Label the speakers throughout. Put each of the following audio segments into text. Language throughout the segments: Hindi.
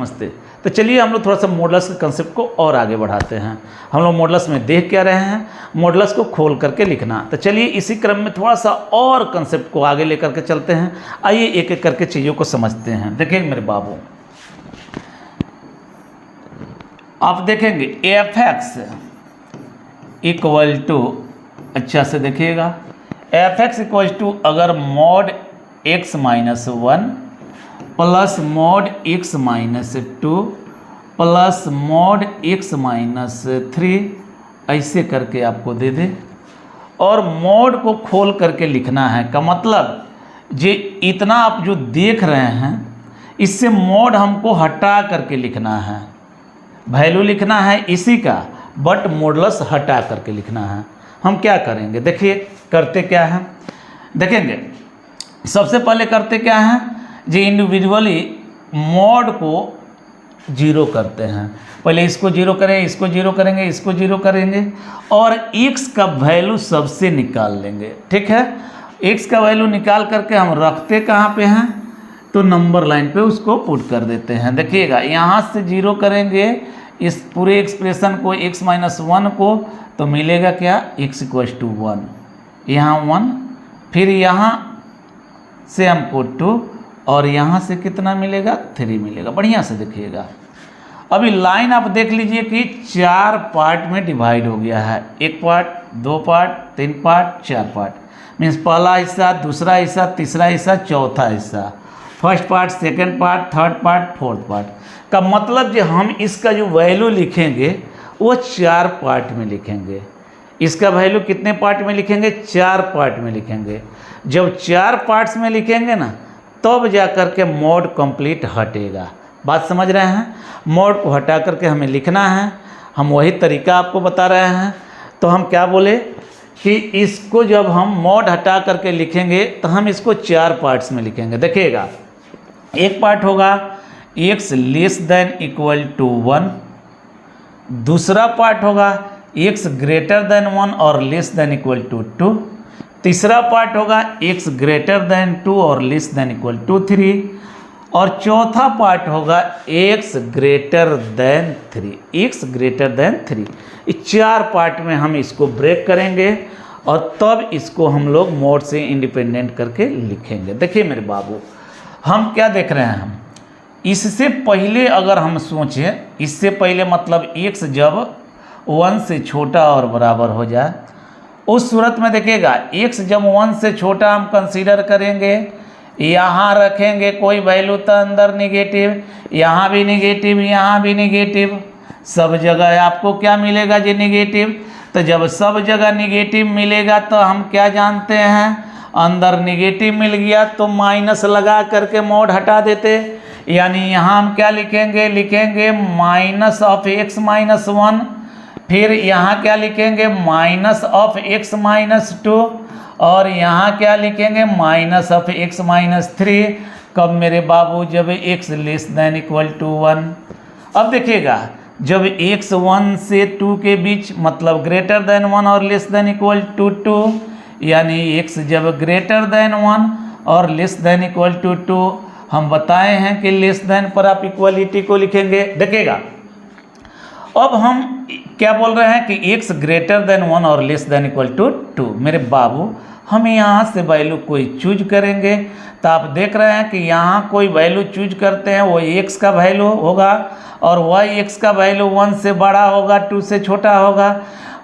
Speaker 1: नमस्ते। तो चलिए हम लोग थोड़ा सा मॉडुलस के कंसेप्ट को और आगे बढ़ाते हैं। हम लोग मॉडुलस में देख क्या रहे हैं, मॉडुलस को खोल करके लिखना। तो चलिए इसी क्रम में थोड़ा सा और कंसेप्ट को आगे लेकर के चलते हैं। आइए एक एक करके चीज़ों को समझते हैं। देखिए मेरे बाबू, आप देखेंगे एफ एक्स इक्वल टू, अच्छा से देखिएगा, एफ एक्स इक्वल टू अगर mod x minus 1 plus mod x minus 2 plus mod x minus 3 ऐसे करके आपको दे दे, और मॉड को खोल करके लिखना है। का मतलब जे इतना आप जो देख रहे हैं इससे मॉड हमको हटा करके लिखना है, वैल्यू लिखना है इसी का, बट मॉडुलस हटा करके लिखना है। हम क्या करेंगे, देखिए करते क्या हैं, देखेंगे सबसे पहले करते क्या हैं, जो इंडिविजुअली मॉड को जीरो करते हैं। पहले इसको जीरो करें, इसको जीरो करेंगे, इसको जीरो करेंगे, और x का वैल्यू सबसे निकाल लेंगे। ठीक है, x का वैल्यू निकाल करके हम रखते कहाँ पे हैं, तो नंबर लाइन पे उसको पुट कर देते हैं। देखिएगा यहाँ से जीरो करेंगे इस पूरे एक्सप्रेशन को, x माइनस 1 को, तो मिलेगा क्या, x इक्वल्स टू 1, यहाँ 1, फिर यहाँ से हमको 2, और यहाँ से कितना मिलेगा, 3 मिलेगा। बढ़िया से देखिएगा, अभी लाइन आप देख लीजिए कि 4 पार्ट में डिवाइड हो गया है। 1 part, 2 part, 3 part, 4 part. Means पहला हिस्सा, दूसरा हिस्सा, तीसरा हिस्सा, चौथा हिस्सा, first part, second part, third part, fourth part. का मतलब जो हम इसका जो वैल्यू लिखेंगे वो 4 पार्ट में लिखेंगे। इसका वैल्यू कितने पार्ट में लिखेंगे, 4 पार्ट में लिखेंगे। जब 4 पार्ट्स में लिखेंगे ना, तब जा कर के मॉड कंप्लीट हटेगा। बात समझ रहे हैं, मॉड को हटा करके हमें लिखना है। हम वही तरीका आपको बता रहे हैं। तो हम क्या बोले कि इसको जब हम मॉड हटा करके लिखेंगे तो हम इसको 4 पार्ट्स में लिखेंगे। देखिएगा, एक पार्ट होगा x less than equal to 1, दूसरा पार्ट होगा x ग्रेटर देन 1 और लेस देन इक्वल टू 2, तीसरा पार्ट होगा x ग्रेटर देन 2 और लेस देन इक्वल टू 3, और चौथा पार्ट होगा x greater then 3, x greater then 3। इस 4 पार्ट में हम इसको ब्रेक करेंगे और तब इसको हम लोग मॉड से इंडिपेंडेंट करके लिखेंगे। देखिए मेरे बाबू, हम क्या देख रहे हैं, हम इससे पहले अगर हम सोचें, इससे पहले मतलब x जब 1 से छोटा और बराबर हो जाए, उस सूरत में देखिएगा x जब 1 से छोटा हम कंसीडर करेंगे, यहाँ रखेंगे कोई वैल्यू तो अंदर निगेटिव, यहाँ भी निगेटिव, यहाँ भी निगेटिव, सब जगह आपको क्या मिलेगा जी, निगेटिव। तो जब सब जगह निगेटिव मिलेगा तो हम क्या जानते हैं, अंदर निगेटिव मिल गया तो माइनस लगा करके मॉड हटा देते। यानी यहाँ हम क्या लिखेंगे, लिखेंगे माइनस ऑफ x माइनस 1, फिर यहाँ क्या लिखेंगे, माइनस ऑफ x माइनस 2, और यहाँ क्या लिखेंगे, माइनस ऑफ x माइनस 3। कब मेरे बाबू, जब x less than equal to 1। अब देखिएगा, जब x 1 से 2 के बीच मतलब ग्रेटर देन 1 और लेस देन इक्वल टू 2, यानी x जब ग्रेटर देन 1 और लेस देन इक्वल टू 2, हम बताए हैं कि लेस देन पर आप इक्वलिटी को लिखेंगे। देखिएगा, अब हम क्या बोल रहे हैं कि x ग्रेटर देन 1 और लेस देन इक्वल टू 2। मेरे बाबू, हम यहाँ से वैल्यू कोई चूज करेंगे, तो आप देख रहे हैं कि यहाँ कोई वैल्यू चूज करते हैं, वो x का वैल्यू होगा, और वही x का वैल्यू 1 से बड़ा होगा, 2 से छोटा होगा।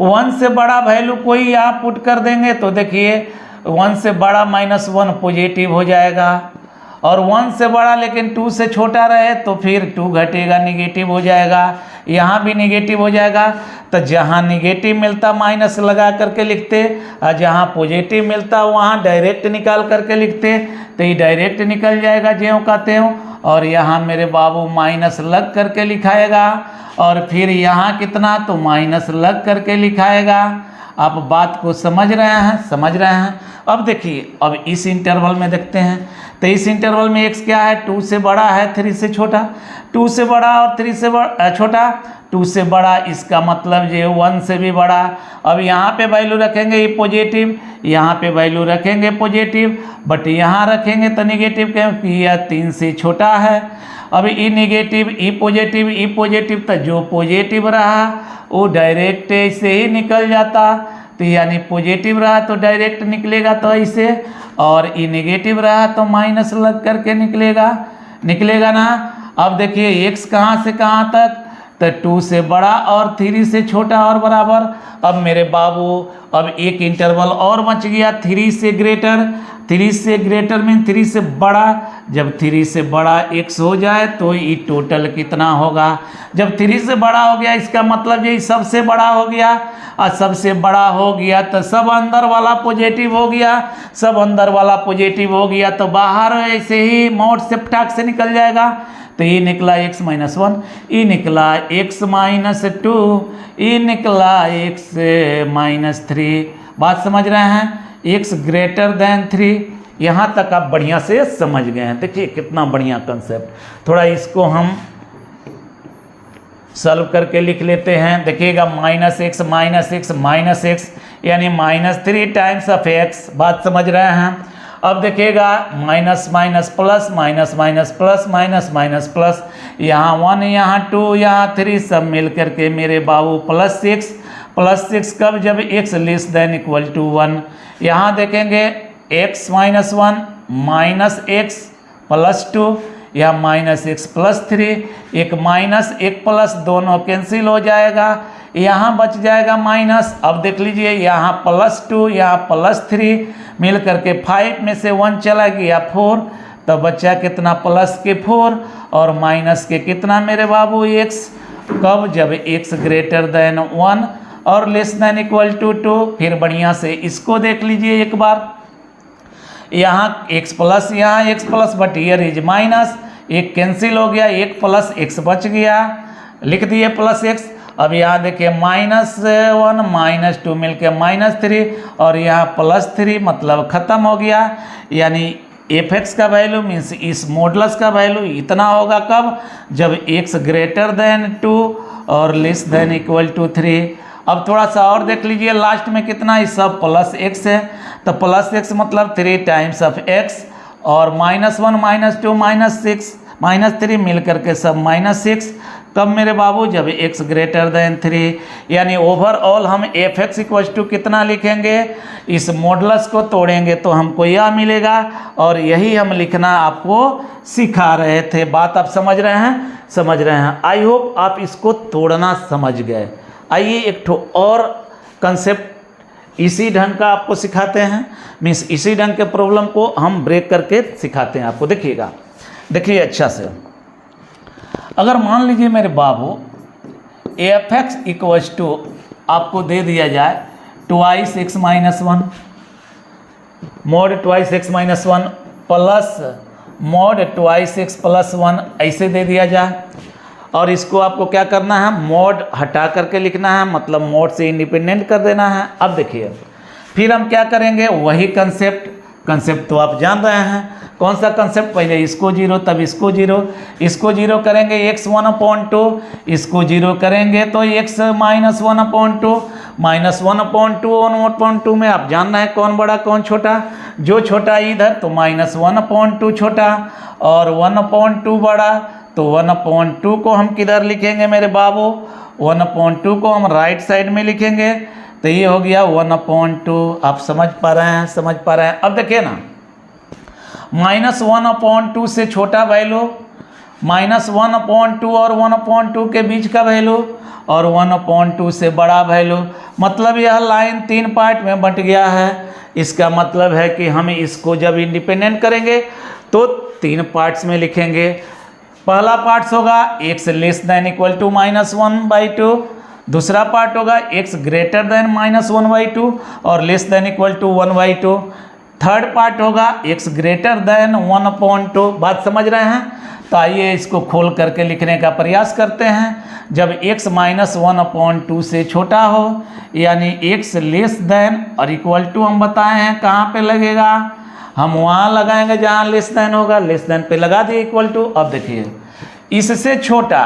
Speaker 1: 1 से बड़ा वैल्यू कोई यहाँ पुट कर देंगे तो देखिए 1 से बड़ा माइनस 1 पॉजिटिव हो जाएगा, और 1 से बड़ा लेकिन 2 से छोटा रहे तो फिर 2 घटेगा, निगेटिव हो जाएगा, यहाँ भी निगेटिव हो जाएगा। तो जहाँ निगेटिव मिलता माइनस लगा करके लिखते, और जहाँ पॉजिटिव मिलता वहाँ डायरेक्ट निकाल करके लिखते, तो ये डायरेक्ट निकल जाएगा ज्यों का त्यों, और यहाँ मेरे बाबू माइनस लग करके लिखाएगा, और फिर यहाँ कितना, तो माइनस लग करके लिखाएगा। आप बात को समझ रहे हैं, समझ रहे हैं। अब देखिए, अब इस इंटरवल में देखते हैं, तो इस इंटरवल में x क्या है, 2 से बड़ा है 3 से छोटा, 2 से बड़ा और 3 से छोटा, 2 से बड़ा, इसका मतलब ये 1 से भी बड़ा। अब यहाँ पे वैल्यू रखेंगे ये पॉजिटिव, यहाँ पे वैल्यू रखेंगे पॉजिटिव, बट यहाँ रखेंगे तो निगेटिव, क्योंकि यह 3 से छोटा है। अब ई नेगेटिव ई पॉजिटिव, तो जो पॉजिटिव रहा वो डायरेक्ट ऐसे ही निकल जाता, तो यानी पॉजिटिव रहा तो डायरेक्ट निकलेगा तो ऐसे, और ई नेगेटिव रहा तो माइनस लग करके निकलेगा ना। अब देखिए x कहाँ से कहाँ तक, तो 2 से बड़ा और 3 से छोटा और बराबर। अब मेरे बाबू अब एक इंटरवल और बच गया 3 से ग्रेटर, 3 से ग्रेटर मीन 3 से बड़ा। जब 3 से बड़ा x हो जाए तो ये टोटल कितना होगा। जब 3 से बड़ा हो गया इसका मतलब ये सबसे बड़ा हो गया, और सबसे बड़ा हो गया तो सब अंदर वाला पॉजिटिव हो गया, सब अंदर वाला पॉजिटिव हो गया तो बाहर ऐसे ही मोड से फटाक से निकल जाएगा। तो ये निकला x माइनस 1, ये निकला x माइनस 2, ये निकला x माइनस 3। बात समझ रहे हैं, x ग्रेटर देन 3। यहाँ तक आप बढ़िया से समझ गए हैं। देखिए कितना बढ़िया कंसेप्ट। थोड़ा इसको हम सॉल्व करके लिख लेते हैं। देखिएगा माइनस एक्स यानी -3 टाइम्स ऑफ x। बात समझ रहे हैं। अब देखिएगा minus minus plus, minus minus plus, minus minus plus, यहाँ 1 यहाँ 2 यहाँ 3 सब मिल करके मेरे बाबू +6 कब, जब x less than equal to 1। यहाँ देखेंगे x minus 1 minus x plus 2 या माइनस x प्लस 3, एक माइनस एक प्लस दोनों कैंसिल हो जाएगा, यहाँ बच जाएगा माइनस। अब देख लीजिए यहाँ +2 यहाँ +3 मिल करके 5 में से 1 चला गया 4, तो बच्चा कितना प्लस के 4 और माइनस के कितना मेरे बाबू x। कब, जब x ग्रेटर देन 1 और लेस देन इक्वल टू 2। फिर बढ़िया से इसको देख लीजिए एक बार, यहाँ x प्लस यहाँ x plus but year is minus, एक कैंसिल हो गया, एक प्लस x बच गया, लिख दिए +x। अब यहाँ देखिए -1 -2 मिलके -3 और यहाँ +3 मतलब ख़त्म हो गया। यानी f(x) का वैल्यू मीन्स इस मॉडुलस का वैल्यू इतना होगा कब, जब x ग्रेटर देन 2 और लेस देन इक्वल टू 3। अब थोड़ा सा और देख लीजिए लास्ट में कितना, इस सब +x है तो +x मतलब 3 टाइम्स ऑफ x, और -1 -2 -6 -3 मिल करके सब -6। कब मेरे बाबू, जब x ग्रेटर देन 3। यानी ओवरऑल हम f(x) इक्वल टू कितना लिखेंगे, इस मॉडुलस को तोड़ेंगे तो हमको यह मिलेगा, और यही हम लिखना आपको सिखा रहे थे। बात आप समझ रहे हैं। आई होप आप इसको तोड़ना समझ गए। आइए एक ठो और कंसेप्ट इसी ढंग का आपको सिखाते हैं, मीन्स इसी ढंग के प्रॉब्लम को हम ब्रेक करके सिखाते हैं आपको। देखिएगा, देखिए अच्छा से, अगर मान लीजिए मेरे बाबू f(x) इक्वल्स टू आपको दे दिया जाए 2x minus 1 mod 2x minus 1 plus mod 2x plus 1 ऐसे दे दिया जाए, और इसको आपको क्या करना है, मोड हटा करके लिखना है, मतलब मोड से इंडिपेंडेंट कर देना है। अब देखिए फिर हम क्या करेंगे, वही कंसेप्ट तो आप जान रहे हैं। कौन सा कंसेप्ट, पहले इसको 0 तब इसको 0, इसको 0 करेंगे x 1/2, इसको 0 करेंगे तो x -1/2, -1/2 1/2 में आप जान रहे हैं कौन बड़ा कौन छोटा, जो छोटा इधर तो -1/2 छोटा और 1/2 बड़ा, तो 1/2 को हम किधर लिखेंगे मेरे बाबू, 1/2 को हम राइट साइड में लिखेंगे, तो ये हो गया 1/2। आप समझ पा रहे हैं। अब देखिए ना, -1/2 से छोटा वैल्यू, -1/2 और 1/2 के बीच का वैल्यू, और 1/2 से बड़ा वैल्यू। मतलब यह लाइन 3 पार्ट में बंट गया है। इसका मतलब है कि हम इसको जब इंडिपेंडेंट करेंगे तो 3 पार्ट्स में लिखेंगे। पहला पार्ट्स होगा x less than equal to -1/2, दूसरा पार्ट होगा x ग्रेटर देन -1/2 और less than equal to 1/2, third part होगा x ग्रेटर देन 1/2। बात समझ रहे हैं। तो आइए इसको खोल करके लिखने का प्रयास करते हैं। जब x -1/2 से छोटा हो, यानी x लेस देन और इक्वल टू हम बताए हैं कहाँ पे लगेगा, हम वहाँ लगाएंगे जहाँ लेस देन होगा, लेस देन पे लगा दिए इक्वल टू। अब देखिए इससे छोटा,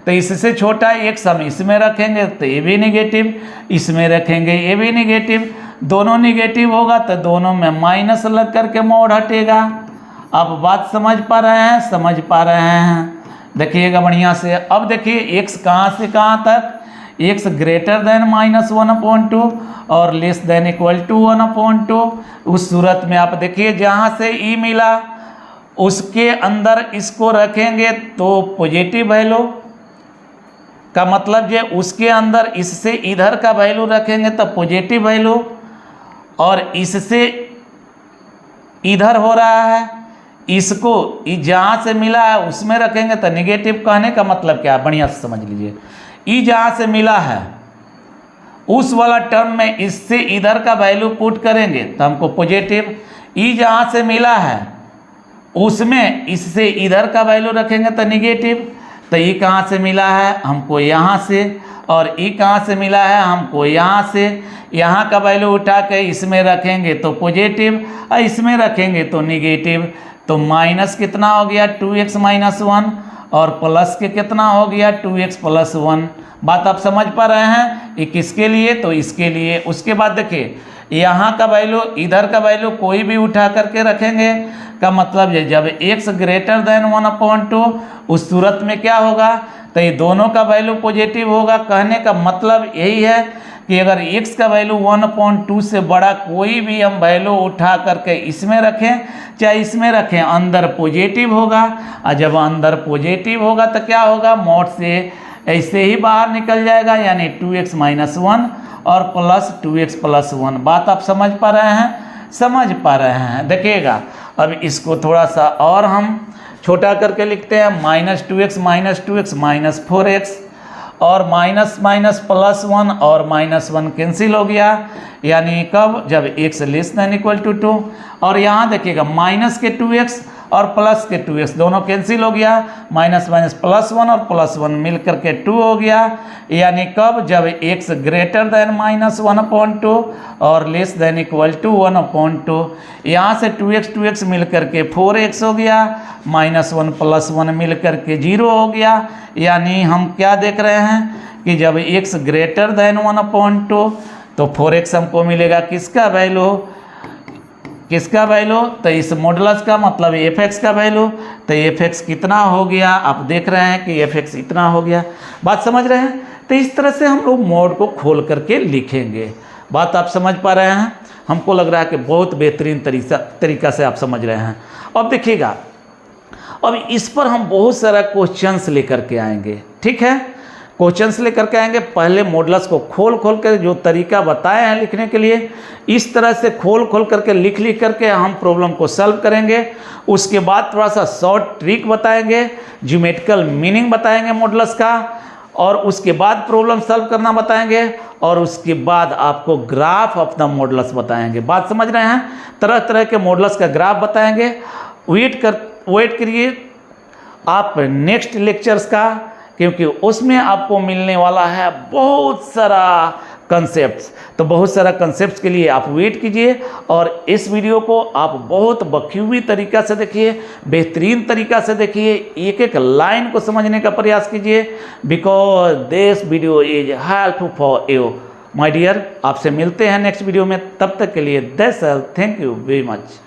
Speaker 1: तो इससे छोटा x हम इसमें रखेंगे तो ये भी निगेटिव, इसमें रखेंगे ये भी निगेटिव, दोनों निगेटिव होगा तो दोनों में माइनस लग करके मोड हटेगा। आप बात समझ पा रहे हैं? समझ पा रहे हैं? देखिएगा बढ़िया से। अब देखिए x कहाँ से कहाँ तक, x ग्रेटर देन -1/2 और लेस देन इक्वल टू 1/2। उस सूरत में आप देखिए जहाँ से e मिला उसके अंदर इसको रखेंगे तो पॉजिटिव वैल्यू का मतलब ये उसके अंदर इससे इधर का वैल्यू रखेंगे तो पॉजिटिव वैल्यू, और इससे इधर हो रहा है, इसको जहाँ से मिला है उसमें रखेंगे तो निगेटिव। कहने का मतलब क्या है, बढ़िया से समझ लीजिए। ई जहाँ से मिला है उस वाला टर्म में इससे इधर का वैल्यू पुट करेंगे तो हमको पॉजिटिव। ई जहाँ से मिला है उसमें इससे इधर का वैल्यू रखेंगे तो निगेटिव। तो ई कहाँ से मिला है, हमको यहाँ से, और ई कहाँ से मिला है, हमको यहाँ से। यहाँ का वैल्यू उठा के इसमें रखेंगे तो पॉजिटिव और इसमें रखेंगे तो निगेटिव। तो माइनस कितना हो गया 2x - 1 और प्लस के कितना हो गया 2x + 1। बात आप समझ पा रहे हैं? ये किसके लिए, तो इसके लिए। उसके बाद देखिए यहाँ का वैल्यू इधर का वैल्यू कोई भी उठा करके रखेंगे का मतलब है जब x ग्रेटर देन 1/2 उस सूरत में क्या होगा, तो ये दोनों का वैल्यू पॉजिटिव होगा। कहने का मतलब यही है कि अगर x का वैल्यू 1/2 से बड़ा कोई भी हम वैल्यू उठा करके इसमें रखें चाहे इसमें रखें, अंदर पॉजिटिव होगा। और जब अंदर पॉजिटिव होगा तो क्या होगा, मोड से ऐसे ही बाहर निकल जाएगा, यानी 2x - 1 और प्लस 2x + 1। बात आप समझ पा रहे हैं? समझ पा रहे हैं? देखिएगा अब इसको थोड़ा सा और हम छोटा करके लिखते हैं। -2x - 4x और माइनस प्लस 1 और -1 कैंसिल हो गया, यानी कब, जब x less than equal to 2। और यहाँ देखिएगा माइनस के 2x और प्लस के 2x दोनों कैंसिल हो गया, माइनस +1 और +1 मिल करके 2 हो गया, यानी कब, जब x ग्रेटर देन -1/2 और लेस देन इक्वल टू 1/2। यहाँ से 2x मिल करके 4x हो गया, -1 + 1 मिल करके 0 हो गया। यानी हम क्या देख रहे हैं कि जब x ग्रेटर देन 1/2 तो 4x हमको मिलेगा किसका वैल्यू, किसका वैल्यू, तो इस मॉडुलस का मतलब fx का वैल्यू। तो fx कितना हो गया, आप देख रहे हैं कि fx इतना हो गया। बात समझ रहे हैं? तो इस तरह से हम लोग मोड को खोल करके लिखेंगे। बात आप समझ पा रहे हैं? हमको लग रहा है कि बहुत बेहतरीन तरीका से आप समझ रहे हैं। अब देखिएगा, अब इस पर हम बहुत सारा क्वेश्चंस लेकर के आएंगे, ठीक है? क्वेश्चंस लेकर के आएंगे। पहले मॉडुलस को खोल कर जो तरीका बताए हैं लिखने के लिए, इस तरह से खोल करके लिख करके हम प्रॉब्लम को सॉल्व करेंगे। उसके बाद थोड़ा सा शॉर्ट ट्रिक बताएंगे, ज्योमेट्रिकल मीनिंग बताएंगे मॉडुलस का, और उसके बाद प्रॉब्लम सॉल्व करना बताएंगे, और उसके बाद आपको ग्राफ ऑफ द मॉडुलस बताएंगे। बात समझ रहे हैं? तरह तरह के मॉडुलस का ग्राफ बताएंगे। वेट करिए आप नेक्स्ट लेक्चर्स का, क्योंकि उसमें आपको मिलने वाला है बहुत सारा कंसेप्ट्स। तो बहुत सारा कंसेप्ट्स के लिए आप वेट कीजिए, और इस वीडियो को आप बहुत बखूबी तरीक़ा से देखिए, बेहतरीन तरीक़ा से देखिए, एक एक लाइन को समझने का प्रयास कीजिए, because this video is helpful for you my dear. आपसे मिलते हैं नेक्स्ट वीडियो में, तब तक के लिए that's all, thank you very much.